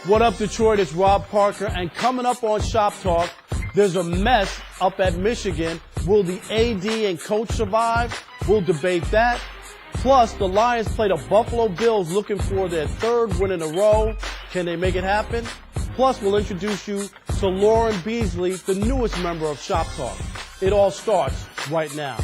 What up, Detroit? It's Rob Parker, and coming up on Shop Talk, there's a mess up at Michigan. Will the AD and coach survive? We'll debate that. Plus, the Lions play the Buffalo Bills looking for their third win in a row. Can they make it happen? Plus, we'll introduce you to Lauren Beasley, the newest member of Shop Talk. It all starts right now.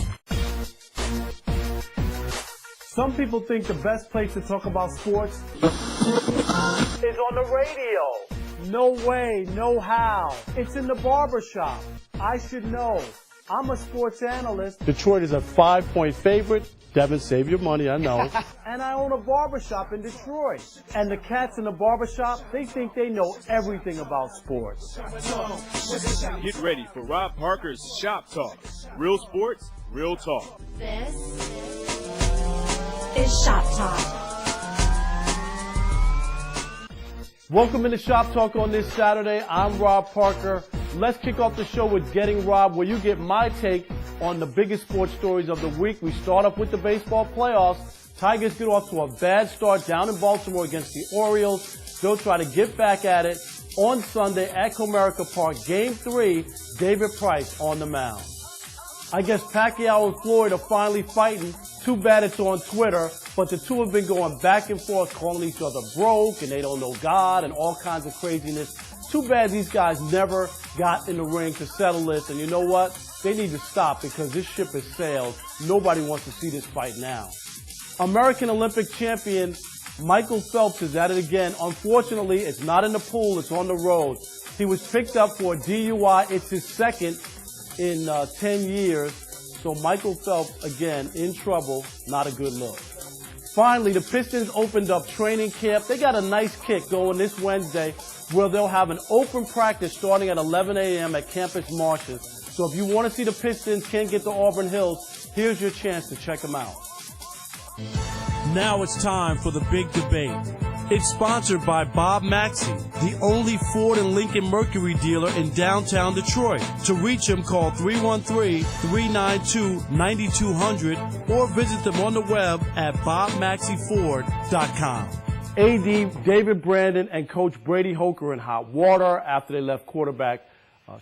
Some people think the best place to talk about sports is on the radio. No way, no how. It's in the barbershop. I should know. I'm a sports analyst. Detroit is a 5-point favorite. Devin, save your money, I know. And I own a barbershop in Detroit. And the cats in the barbershop, they think they know everything about sports. Get ready for Rob Parker's Shop Talk. Real sports, real talk. This is Shop Talk. Welcome into Shop Talk on this Saturday. I'm Rob Parker. Let's kick off the show with Getting Rob, where you get my take on the biggest sports stories of the week. We start off with the baseball playoffs. Tigers get off to a bad start down in Baltimore against the Orioles. They'll try to get back at it on Sunday at Comerica Park. Game 3, David Price on the mound. I guess Pacquiao and Floyd are finally fighting. Too bad it's on Twitter, but the two have been going back and forth, calling each other broke, and they don't know God, and all kinds of craziness. Too bad these guys never got in the ring to settle this, and you know what? They need to stop because this ship has sailed. Nobody wants to see this fight now. American Olympic champion Michael Phelps is at it again. Unfortunately, it's not in the pool, it's on the road. He was picked up for a DUI. It's his second in 10 years. So Michael Phelps, again, in trouble. Not a good look. Finally, the Pistons opened up training camp. They got a nice kick going this Wednesday where they'll have an open practice starting at 11 a.m. at Campus Martius. So if you want to see the Pistons, can't get to Auburn Hills, here's your chance to check them out. Now it's time for the big debate. It's sponsored by Bob Maxey, the only Ford and Lincoln Mercury dealer in downtown Detroit. To reach him, call 313-392-9200 or visit them on the web at bobmaxeyford.com. AD David Brandon and Coach Brady Hoke are in hot water after they left quarterback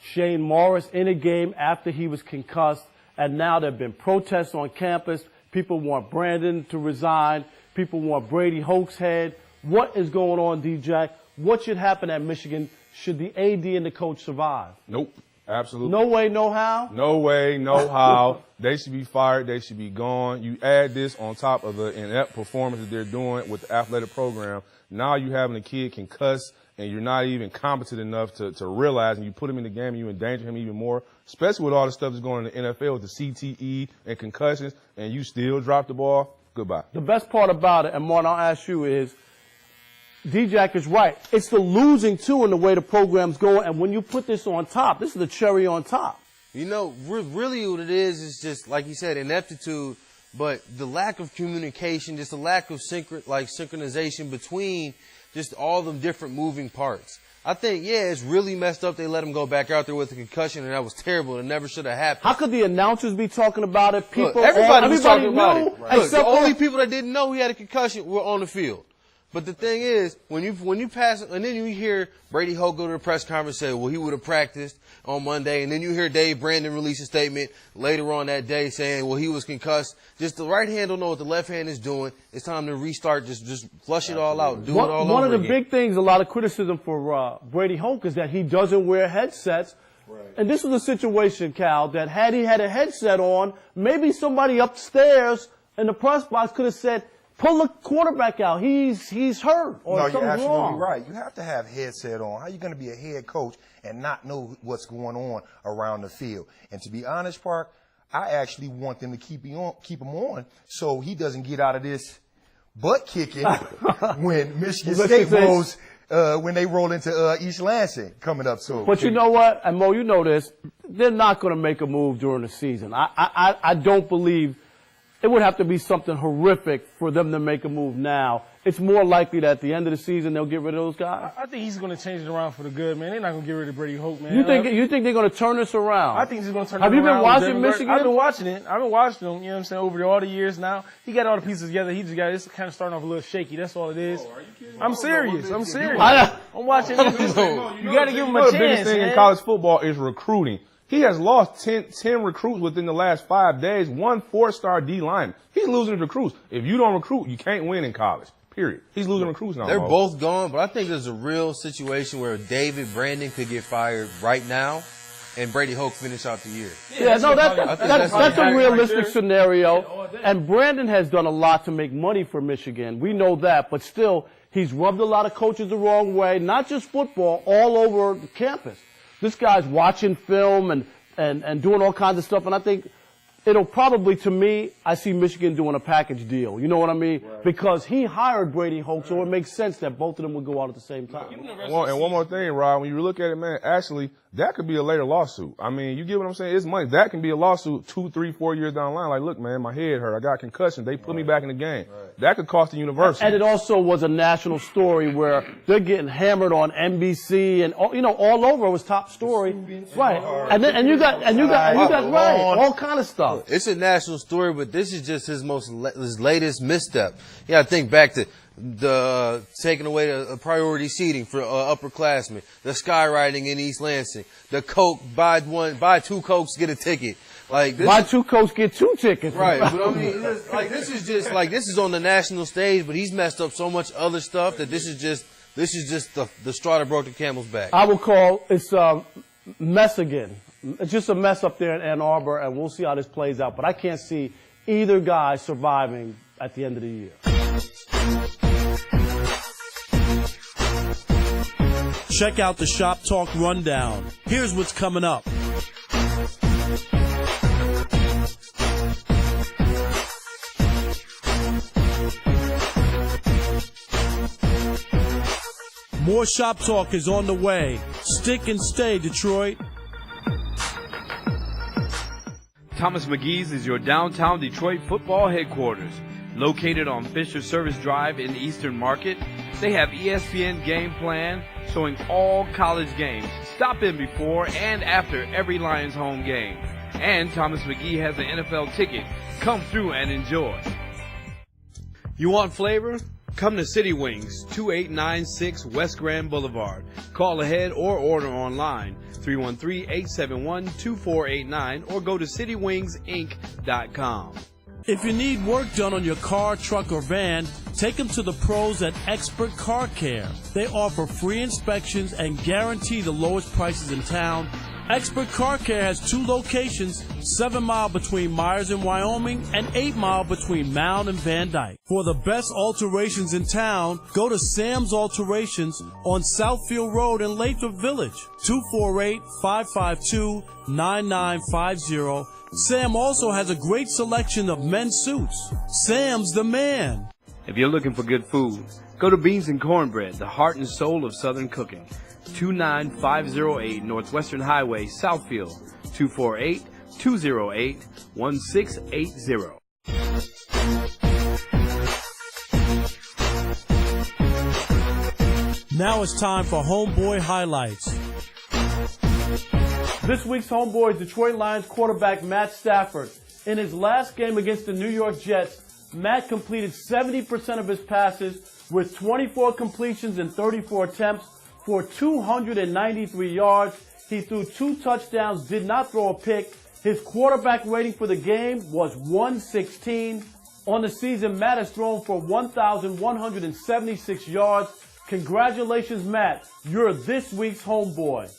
Shane Morris in a game after he was concussed. And now there have been protests on campus. People want Brandon to resign. People want Brady Hoke's head. What is going on, DJ? What should happen at Michigan? Should the AD and the coach survive? Nope. Absolutely. No way, no how? No way, no how. They should be fired. They should be gone. You add this on top of the inept performance that they're doing with the athletic program. Now you having a kid can cuss, and you're not even competent enough to realize, and you put him in the game and you endanger him even more, especially with all the stuff that's going on in the NFL with the CTE and concussions, and you still drop the ball. Goodbye. The best part about it, and Martin, I'll ask you, is D-Jack is right. It's the losing, too, in the way the program's going. And when you put this on top, this is the cherry on top. You know, really what it is just, like you said, ineptitude, but the lack of communication, just the lack of synchronization between just all the different moving parts. I think, yeah, it's really messed up. They let him go back out there with a concussion, and that was terrible. It never should have happened. How could the announcers be talking about it? People, Look, everybody was talking about knew, it. Right. Look, the only people that didn't know he had a concussion were on the field. But the thing is, when you pass, and then you hear Brady Hoke go to the press conference and say, well, he would have practiced on Monday, and then you hear Dave Brandon release a statement later on that day saying, well, he was concussed. Just the right hand don't know what the left hand is doing. It's time to restart. Just flush it all out. Do it all over again. One of the big things, a lot of criticism for Brady Hoke is that he doesn't wear headsets. Right. And this was a situation, Cal, that had he had a headset on, maybe somebody upstairs in the press box could have said, pull the quarterback out. He's hurt or something's wrong. No, you're absolutely right. You have to have headset on. How are you going to be a head coach and not know what's going on around the field? And to be honest, Park, I actually want them to keep him on so he doesn't get out of this butt kicking when Michigan State rolls when they roll into East Lansing coming up soon. But you know what, and Mo, you know this, they're not going to make a move during the season. I don't believe it would have to be something horrific for them to make a move now. It's more likely that at the end of the season they'll get rid of those guys. I think he's going to change it around for the good, man. They're not going to get rid of Brady Hoke, man. You think they're going to turn this around? I think he's going to turn it Have around. you been watching Michigan? I've been watching it. I've been watching them, you know what I'm saying, over all the years now. He got all the pieces together. He just got it's kind of starting off a little shaky. That's all it is. Oh, are you kidding? I'm serious. I'm serious. I- I'm watching this. You got to give him a The chance, biggest thing man. in college football is recruiting. He has lost 10 recruits within the last 5 days, 1 4-star D lineman. He's losing his recruits. If you don't recruit, you can't win in college, period. He's losing recruits now. They're Mo. both gone, but I think there's a real situation where David Brandon could get fired right now and Brady Hoke finish out the year. Yeah, no, that's a realistic right there. scenario. And Brandon has done a lot to make money for Michigan. We know that, but still, he's rubbed a lot of coaches the wrong way, not just football, all over the campus. This guy's watching film and doing all kinds of stuff, and I think it'll probably, to me, I see Michigan doing a package deal. You know what I mean? Right. Because he hired Brady Hoke, so it makes sense that both of them would go out at the same time. And one more thing, Rob, when you look at it, man, actually, that could be a later lawsuit. I mean, you get what I'm saying? It's money. That can be a lawsuit 2, 3, 4 years down the line. Like, look, man, my head hurt. I got concussion. They put me back in the game. Right. That could cost the university. And it also was a national story where they're getting hammered on NBC and all over. It was top story, right? And you got all kind of stuff. It's a national story, but this is just his latest misstep. You got to think back to the taking away the priority seating for upperclassmen, the skywriting in East Lansing, the Coke buy 2 Cokes get a ticket. Like this buy 2 Cokes get 2 tickets. Right, but I mean, this is on the national stage, but he's messed up so much other stuff that this is just the straw that broke the camel's back. I would call it's mess again. It's just a mess up there in Ann Arbor, and we'll see how this plays out. But I can't see either guy surviving at the end of the year. Check out the Shop Talk Rundown. Here's what's coming up. More Shop Talk is on the way. Stick and stay, Detroit. Thomas McGee's is your downtown Detroit football headquarters. Located on Fisher Service Drive in Eastern Market, they have ESPN Game Plan showing all college games. Stop in before and after every Lions home game. And Thomas McGee has an NFL ticket. Come through and enjoy. You want flavor? Come to City Wings, 2896 West Grand Boulevard. Call ahead or order online, 313-871-2489, or go to citywingsinc.com. If you need work done on your car, truck, or van, take them to the pros at Expert Car Care. They offer free inspections and guarantee the lowest prices in town. Expert Car Care has 2 locations, 7 Mile between Myers and Wyoming and 8 Mile between Mound and Van Dyke. For the best alterations in town, go to Sam's Alterations on Southfield Road in Lathrop Village, 248-552-9950. Sam also has a great selection of men's suits. Sam's the man. If you're looking for good food, go to Beans and Cornbread, the heart and soul of Southern cooking. 29508 Northwestern Highway, Southfield, 248-208-1680. Now it's time for Homeboy Highlights. This week's homeboy is Detroit Lions quarterback Matt Stafford. In his last game against the New York Jets, Matt completed 70% of his passes with 24 completions and 34 attempts for 293 yards. He threw 2 touchdowns, did not throw a pick. His quarterback rating for the game was 116. On the season, Matt has thrown for 1,176 yards. Congratulations, Matt. You're this week's homeboy.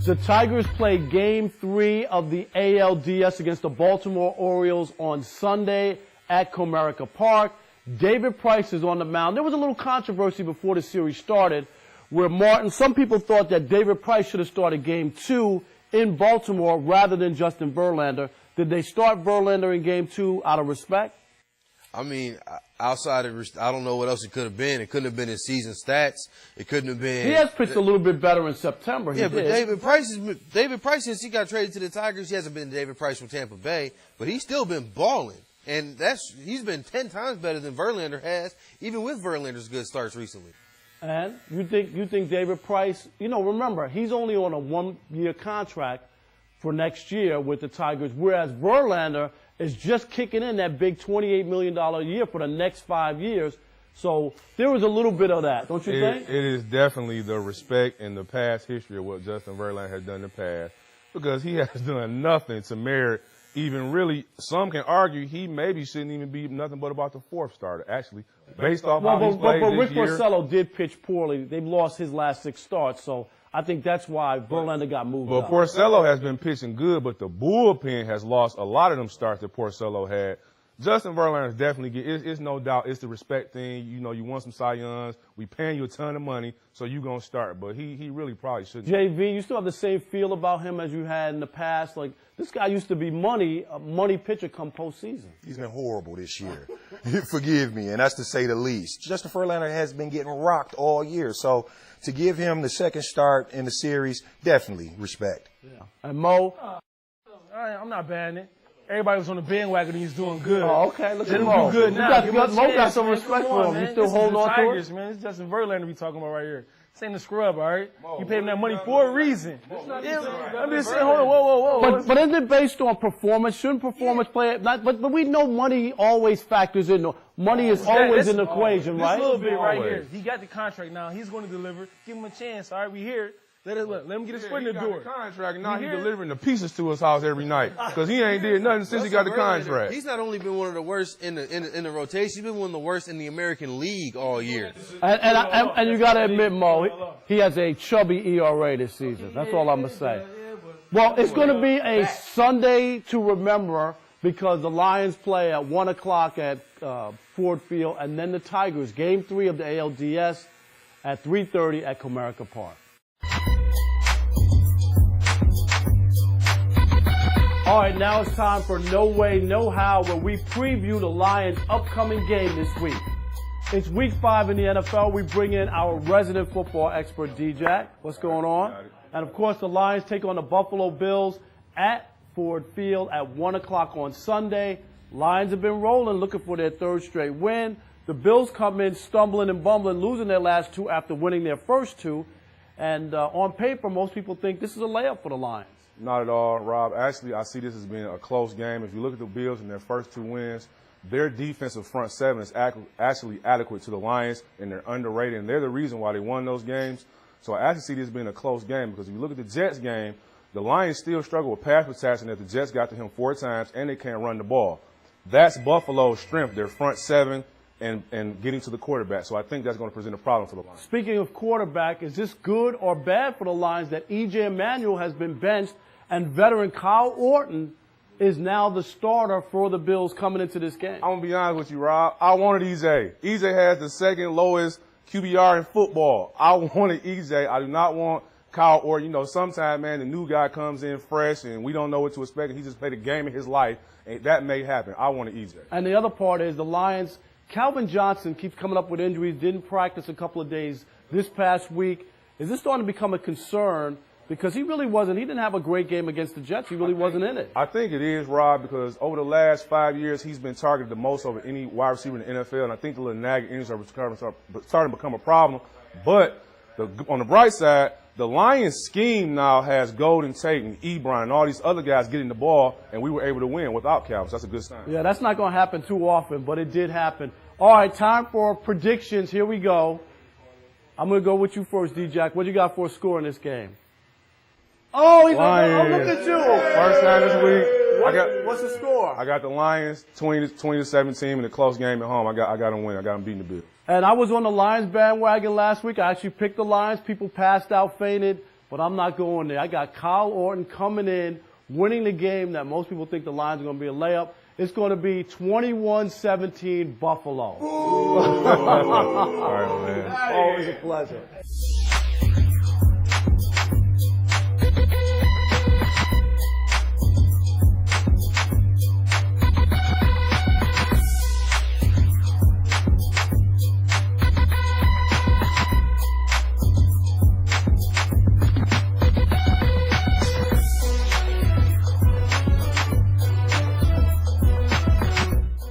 The Tigers play Game 3 of the ALDS against the Baltimore Orioles on Sunday at Comerica Park. David Price is on the mound. There was a little controversy before the series started where some people thought that David Price should have started Game 2 in Baltimore rather than Justin Verlander. Did they start Verlander in Game 2 out of respect? I mean, outside of, I don't know what else it could have been. It couldn't have been his season stats. It couldn't have been. He has pitched a little bit better in September. Yeah, he but did. David Price, since he got traded to the Tigers, he hasn't been David Price from Tampa Bay, but he's still been balling. And he's been 10 times better than Verlander has, even with Verlander's good starts recently. And you think David Price, remember, he's only on a 1-year contract for next year with the Tigers, whereas Verlander is just kicking in that big $28 million a year for the next 5 years. So there was a little bit of that, don't you think? It is definitely the respect and the past history of what Justin Verlander has done in the past, because he has done nothing to merit even really. Some can argue he maybe shouldn't even be nothing but about the 4th starter, actually, based off how he's played but this Rick year. Porcello did pitch poorly. They've lost his last 6 starts, so I think that's why Verlander got moved up. But Porcello has been pitching good, but the bullpen has lost a lot of them starts that Porcello had. Justin Verlander is definitely it's no doubt. It's the respect thing. You want some Cy Youngs. We paying you a ton of money, so you going to start. But he really probably shouldn't. JV, you still have the same feel about him as you had in the past? Like, this guy used to be a money pitcher come postseason. He's been horrible this year. Forgive me, and that's to say the least. Justin Verlander has been getting rocked all year. So to give him the second start in the series, definitely respect. Yeah. And Mo? I'm not banning it. Everybody was on the bandwagon and he's doing good. Oh, okay. Look Let at him Mo. do good now. Mo got some respect for him. You still hold on to Tigers, man. It's Justin Verlander we talking about right here. This ain't the scrub, all right? You paid him that money for a reason. I'm just saying, hold on, whoa. But isn't it based on performance? Shouldn't performance play? But we know money always factors in. Money is always an equation, right? This little bit right here. He got the contract now. He's going to deliver. Give him a chance, all right? We here. Let him get his foot in the door. He got the contract, now he's delivering the pieces to his house every night because he ain't did nothing since he got the contract. He's not only been one of the worst in the rotation, he's been one of the worst in the American League all year. And you got to admit, Mo, he has a chubby ERA this season. That's all I'm going to say. Well, it's going to be a Sunday to remember because the Lions play at 1 o'clock at Ford Field, and then the Tigers, Game 3 of the ALDS at 3:30 at Comerica Park. All right, now it's time for No Way, No How, where we preview the Lions' upcoming game this week. It's week 5 in the NFL. We bring in our resident football expert, D-Jack. What's going on? And, of course, the Lions take on the Buffalo Bills at Ford Field at 1 o'clock on Sunday. Lions have been rolling, looking for their 3rd straight win. The Bills come in stumbling and bumbling, losing their last 2 after winning their first 2. And on paper, most people think this is a layup for the Lions. Not at all, Rob. Actually, I see this as being a close game. If you look at the Bills in their first 2 wins, their defensive front 7 is actually adequate to the Lions, and they're underrated, and they're the reason why they won those games. So I actually see this being a close game because if you look at the Jets game, the Lions still struggle with pass protection that the Jets got to him 4 times, and they can't run the ball. That's Buffalo's strength, their front 7 and getting to the quarterback. So I think that's going to present a problem for the Lions. Speaking of quarterback, is this good or bad for the Lions that E.J. Emanuel has been benched and veteran Kyle Orton is now the starter for the Bills coming into this game? I'm going to be honest with you, Rob. I wanted EJ. EJ has the 2nd lowest QBR in football. I wanted EJ. I do not want Kyle Orton. Sometimes, man, the new guy comes in fresh and we don't know what to expect, and he just played a game in his life, and that may happen. I wanted EJ. And the other part is the Lions, Calvin Johnson keeps coming up with injuries, didn't practice a couple of days this past week. Is this starting to become a concern? Because he didn't have a great game against the Jets. He really wasn't in it. I think it is, Rob, because over the last 5 years, he's been targeted the most over any wide receiver in the NFL, and I think the little nagging injuries are starting to become a problem. But on the bright side, the Lions scheme now has Golden Tate and Ebron and all these other guys getting the ball, and we were able to win without Calvin. So that's a good sign. Yeah, that's not going to happen too often, but it did happen. All right, time for predictions. Here we go. I'm going to go with you first, D-Jack. What you got for a score in this game? Oh, look at you. First time this week. What's the score? I got the Lions 20-17 in a close game at home. I got them winning. I got them beating the Bills. And I was on the Lions bandwagon last week. I actually picked the Lions. People passed out, fainted, but I'm not going there. I got Kyle Orton coming in, winning the game that most people think the Lions are going to be a layup. It's going to be 21-17 Buffalo. All right, man. Always a pleasure.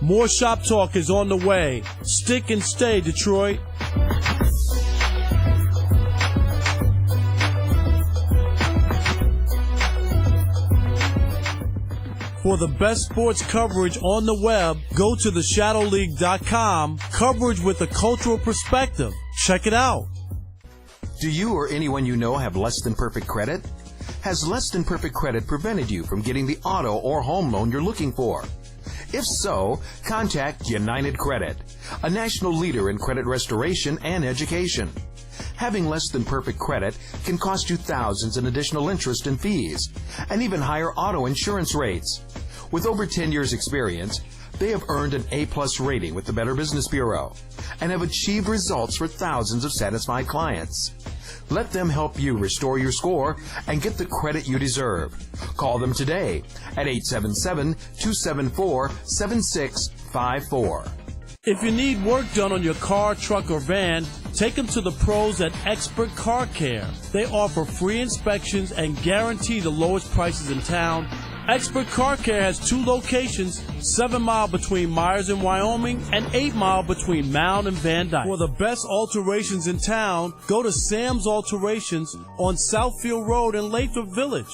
More Shop Talk is on the way. Stick and stay, Detroit. For the best sports coverage on the web, go to theshadowleague.com. Coverage with a cultural perspective. Check it out. Do you or anyone you know have less than perfect credit? Has less than perfect credit prevented you from getting the auto or home loan you're looking for? If so, contact United Credit, a national leader in credit restoration and education. Having less than perfect credit can cost you thousands in additional interest and fees, and even higher auto insurance rates. With over 10 years' experience, they have earned an A-plus rating with the Better Business Bureau and have achieved results for thousands of satisfied clients. Let them help you restore your score and get the credit you deserve. Call them today at 877-274-7654. If you need work done on your car, truck, or van, take them to the pros at Expert Car Care. They offer free inspections and guarantee the lowest prices in town. Expert Car Care has 2 locations, 7 Mile between Myers and Wyoming and 8 Mile between Mound and Van Dyke. For the best alterations in town, go to Sam's Alterations on Southfield Road in Lathrop Village,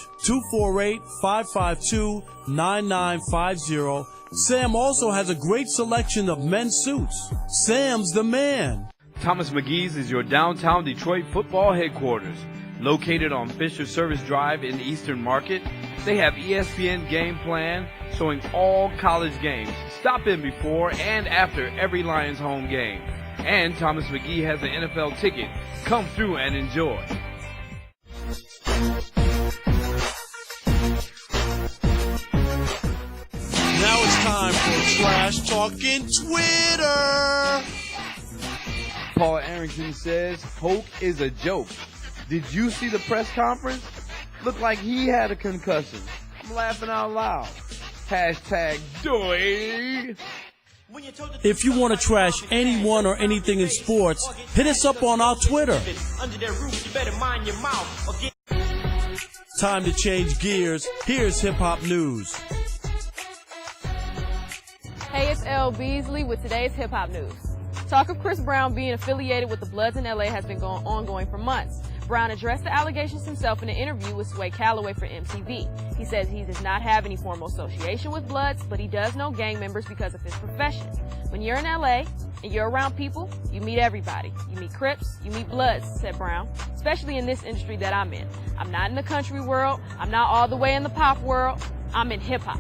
248-552-9950. Sam also has a great selection of men's suits. Sam's the man. Thomas McGee's is your downtown Detroit football headquarters. Located on Fisher Service Drive in Eastern Market, they have ESPN Game Plan showing all college games. Stop in before and after every Lions home game. And Thomas McGee has an NFL ticket. Come through and enjoy. Now it's time for Trash Talking Twitter. Paul Arrington says, Hoke is a joke. Did you see the press conference? Looked like he had a concussion. I'm laughing out loud. Hashtag doy. If you want to trash anyone or anything in sports, hit us up on our Twitter. Time to change gears. Here's Hip Hop News. Hey, it's Elle Beasley with today's Hip Hop News. Talk of Chris Brown being affiliated with the Bloods in LA has been ongoing for months. Brown addressed the allegations himself in an interview with Sway Calloway for MTV. He says he does not have any formal association with Bloods, but he does know gang members because of his profession. When you're in LA and you're around people, you meet everybody. You meet Crips, you meet Bloods, said Brown, especially in this industry that I'm in. I'm not in the country world. I'm not all the way in the pop world. I'm in hip hop.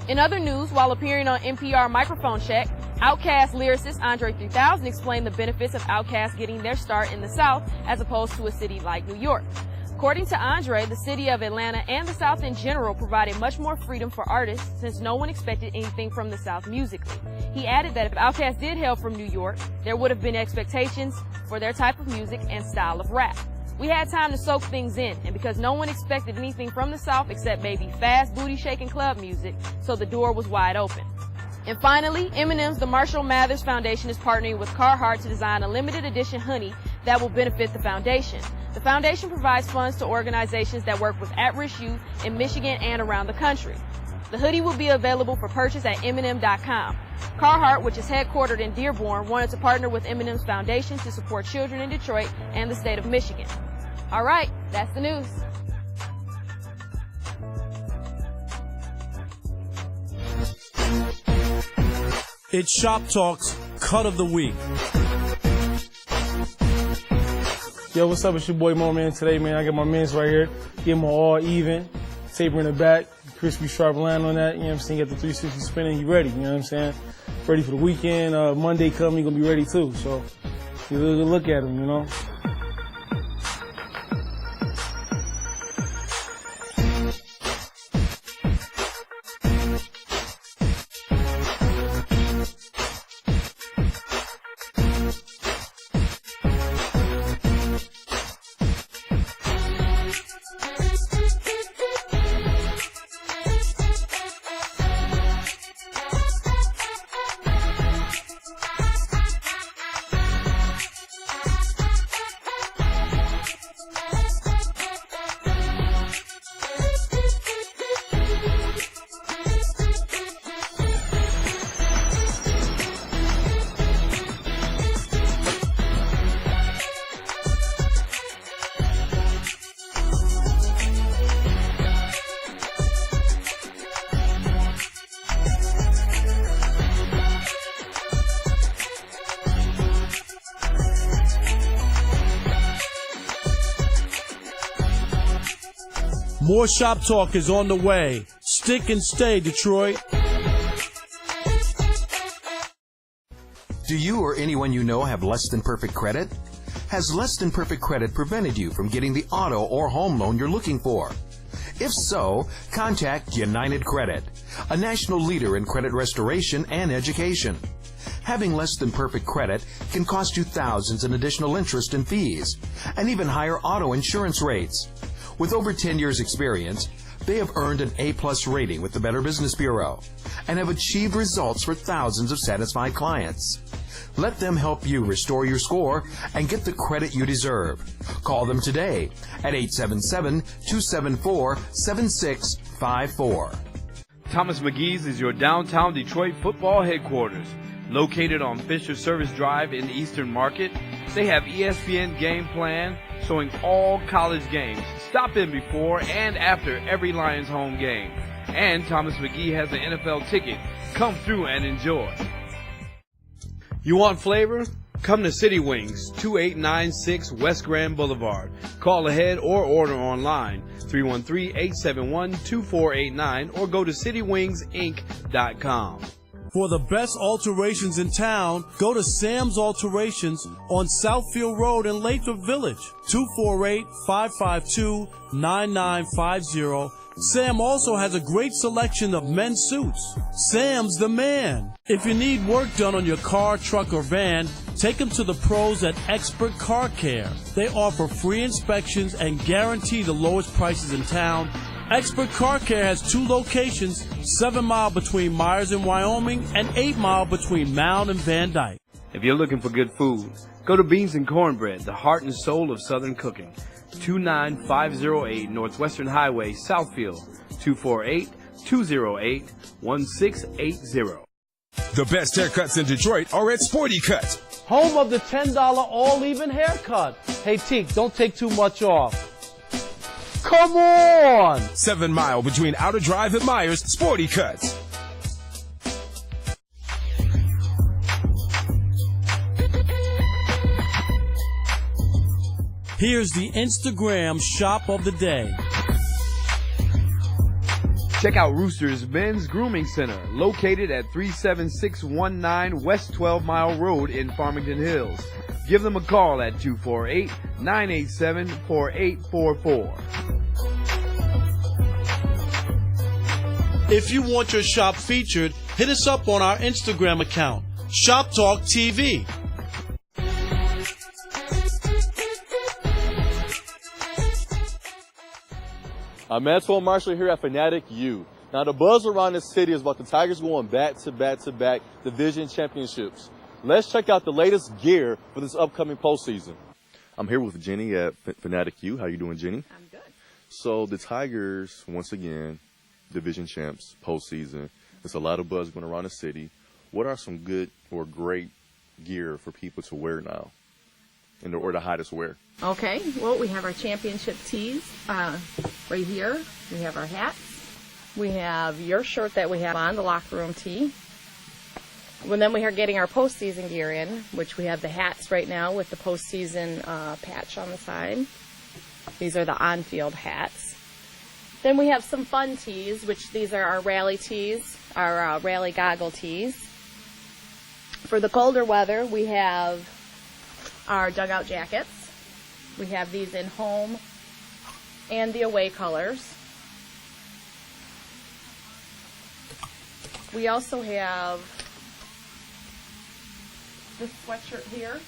In other news, while appearing on NPR Microphone Check, Outkast lyricist Andre 3000 explained the benefits of Outkast getting their start in the South as opposed to a city like New York. According to Andre, the city of Atlanta and the South in general provided much more freedom for artists since no one expected anything from the South musically. He added that if Outkast did hail from New York, there would have been expectations for their type of music and style of rap. We had time to soak things in, and because no one expected anything from the South except maybe fast booty-shaking club music, so the door was wide open. And finally, Eminem's The Marshall Mathers Foundation is partnering with Carhartt to design a limited edition hoodie that will benefit the foundation. The foundation provides funds to organizations that work with at-risk youth in Michigan and around the country. The hoodie will be available for purchase at Eminem.com. Carhartt, which is headquartered in Dearborn, wanted to partner with Eminem's foundation to support children in Detroit and the state of Michigan. All right, that's the news. It's Shop Talk's Cut of the Week. Yo, what's up? It's your boy Mo, man. Today, man, I got my mans right here. Get them all even. Taper in the back. Crispy sharp line on that. You know what I'm saying? Get the 360 spinning. You ready. You know what I'm saying? Ready for the weekend. Monday coming, you going to be ready too. So, you look at them, you know? More Shop Talk is on the way. Stick and stay, Detroit. Do you or anyone you know have less than perfect credit? Has less than perfect credit prevented you from getting the auto or home loan you're looking for? If so, contact United Credit, a national leader in credit restoration and education. Having less than perfect credit can cost you thousands in additional interest and fees, and even higher auto insurance rates. With over 10 years experience, they have earned an A-plus rating with the Better Business Bureau and have achieved results for thousands of satisfied clients. Let them help you restore your score and get the credit you deserve. Call them today at 877-274-7654. Thomas McGee's is your downtown Detroit football headquarters. Located on Fisher Service Drive in the Eastern Market, they have ESPN Game Plan showing all college games. Stop in before and after every Lions home game. And Thomas McGee has an NFL ticket. Come through and enjoy. You want flavor? Come to City Wings, 2896 West Grand Boulevard. Call ahead or order online, 313-871-2489, or go to citywingsinc.com. For the best alterations in town, go to Sam's Alterations on Southfield Road in Lathrop Village, 248-552-9950. Sam also has a great selection of men's suits. Sam's the man. If you need work done on your car, truck, or van, take them to the pros at Expert Car Care. They offer free inspections and guarantee the lowest prices in town. Expert Car Care has 2 locations, 7 Mile between Myers and Wyoming and 8 Mile between Mound and Van Dyke. If you're looking for good food, go to Beans and Cornbread, the heart and soul of Southern cooking. 29508 Northwestern Highway, Southfield, 248-208-1680. The best haircuts in Detroit are at Sporty Cut. Home of the $10 all-even haircut. Hey, Teak, don't take too much off. Come on! 7 Mile between Outer Drive and Myers, Sporty Cuts. Here's the Instagram shop of the day. Check out Rooster's Men's Grooming Center, located at 37619 West 12 Mile Road in Farmington Hills. Give them a call at 248-987-4844. If you want your shop featured, hit us up on our Instagram account, Shoptalk TV. I'm Maxwell Marshall here at Fanatic U. Now the buzz around the city is about the Tigers going back-to-back division championships. Let's check out the latest gear for this upcoming postseason. I'm here with Jenny at Fanatic U. How you doing, Jenny? I'm good. So the Tigers, once again, division champs, postseason. There's a lot of buzz going around the city. What are some good or great gear for people to wear now? Or the hottest wear? Okay, well, we have our championship tees right here. We have our hats. We have your shirt that we have on, the locker room tee. And then we are getting our postseason gear in, which we have the hats right now with the postseason patch on the side. These are the on-field hats. Then we have some fun tees, which these are our rally tees, our rally goggle tees. For the colder weather, we have our dugout jackets. We have these in home and the away colors. We also have this sweatshirt here,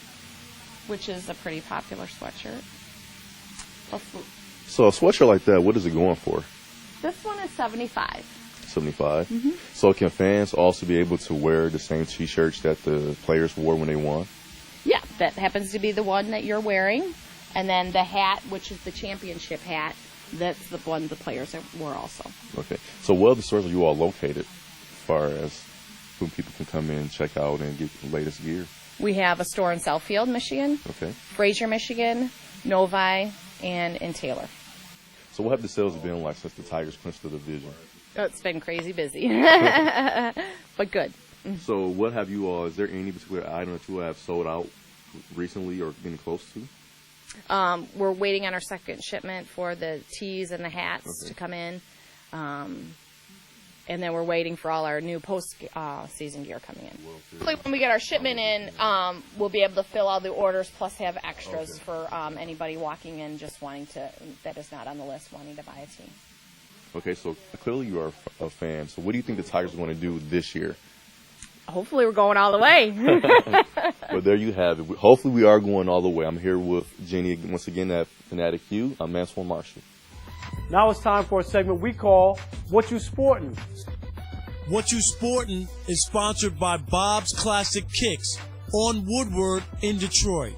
which is a pretty popular sweatshirt. So a sweatshirt like that, what is it going for? This one is $75. $75? Mm-hmm. So can fans also be able to wear the same T-shirts that the players wore when they won? Yeah, that happens to be the one that you're wearing. And then the hat, which is the championship hat, that's the one the players wore also. Okay. So where are the stores are you all located as far as who people can come in, check out, and get the latest gear? We have a store in Southfield, Michigan, okay, Fraser, Michigan, Novi, and in Taylor. So what have the sales been like since the Tigers clinched the division? Oh, it's been crazy busy, but good. So what have you all, is there any particular item that you have sold out recently or getting close to? We're waiting on our second shipment for the tees and the hats to come in. And then we're waiting for all our new post-season gear coming in. When we get our shipment in, we'll be able to fill all the orders plus have extras for anybody walking in just wanting to, that is not on the list, wanting to buy a team. Okay, so clearly you are a fan. So what do you think the Tigers are going to do this year? Hopefully we're going all the way. Well, there you have it. Hopefully we are going all the way. I'm here with Jenny once again at Fanatic U. I'm Maxwell Marshall. Now it's time for a segment we call What You Sportin'. What You Sportin' is sponsored by Bob's Classic Kicks on Woodward in Detroit.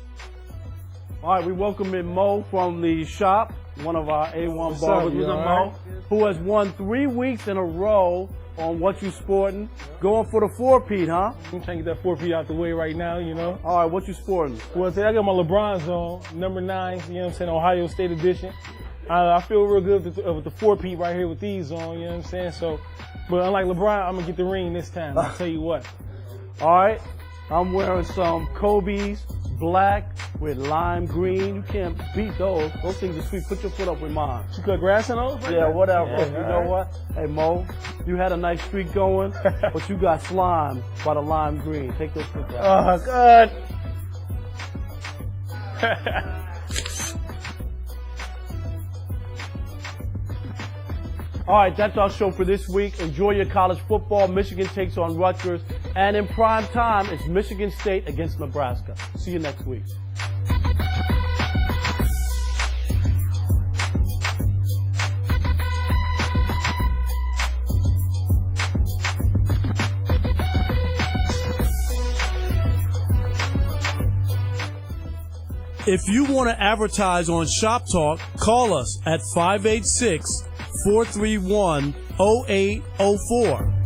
All right, we welcome in Mo from the shop, one of our A1 barbers. You all Mo, who has won 3 weeks in a row on What You Sportin'. Going for the 4-peat, huh? I'm trying to get that 4-peat out the way right now, you know. All right, What You Sportin'? Well, today I got my LeBrons on, number 9, you know what I'm saying, Ohio State edition. I feel real good with the 4-peat right here with these on, you know what I'm saying? So, but unlike LeBron, I'm going to get the ring this time, I'll tell you what. All right, I'm wearing some Kobe's black with lime green. You can't beat those. Those things are sweet. Put your foot up with mine. You cut grass on those? Right yeah, there? whatever. Yeah, you know what? Hey, Mo, you had a nice streak going, but you got slimed by the lime green. Take those foot down. Oh, God. All right, that's our show for this week. Enjoy your college football. Michigan takes on Rutgers. And in prime time, it's Michigan State against Nebraska. See you next week. If you want to advertise on Shop Talk, call us at 586-431-0804.